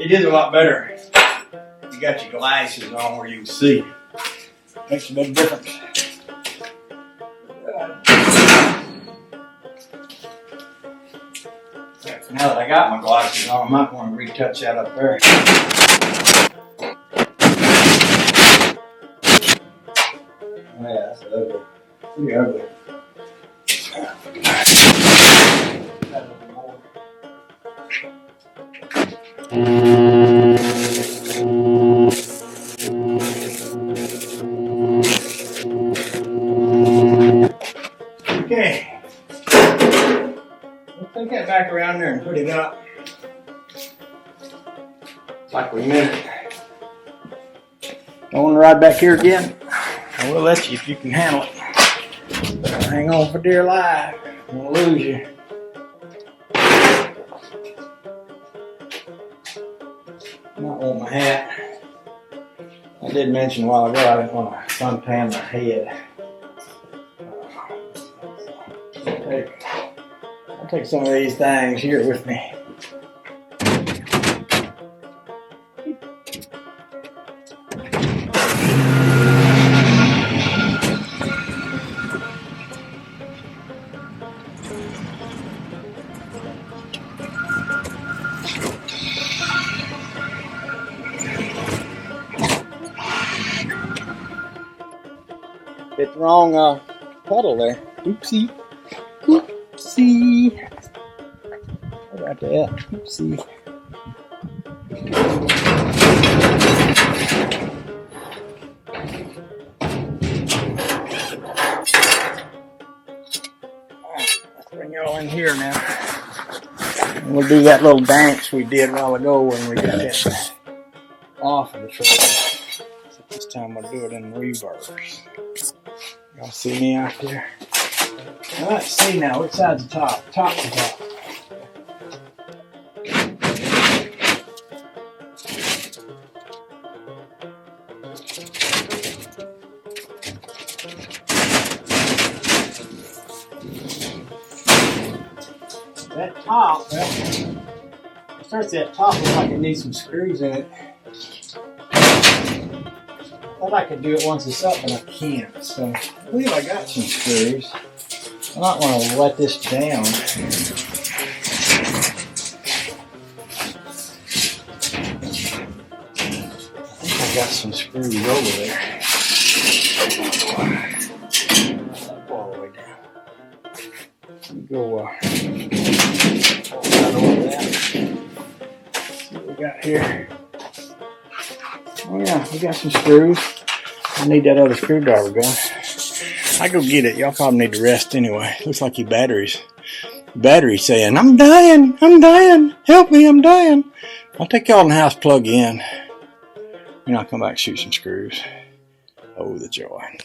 It is a lot better. You got your glasses on where you can see. Makes a big difference. Now that I got my glasses on, I might want to retouch that up there. Yeah, that's ugly. Pretty ugly. Okay. We'll take that back around there and put it up like we meant it. Don't want to ride back here again? I will let you if you can handle it. But hang on for dear life. I'm going to lose you. Might want my hat. I did mention a while ago I didn't want to suntan my head. I'll take some of these things here with me. Hit the wrong pedal there. Oopsie. Oopsie. How about that? Oopsie. Let's bring y'all in here now. And we'll do that little dance we did a while ago when we got that off of the trailer. So this time we'll do it in reverse. Y'all see me out there? Alright, see now, which side's the top? Top to top. That top, well, it starts at that top, looks like it needs some screws in it. I thought I could do it once it's up, but I can't. So I believe I got some screws. I might want to let this down. I think I got some screws over there. All the way down. Let me go over that. See what we got here. Oh yeah, we got some screws. I need that other screwdriver going. I go get it. Y'all probably need to rest anyway. Looks like your battery's saying, I'm dying, help me, I'm dying. I'll take y'all in the house, plug you in. And I'll come back and shoot some screws. Oh, the joy.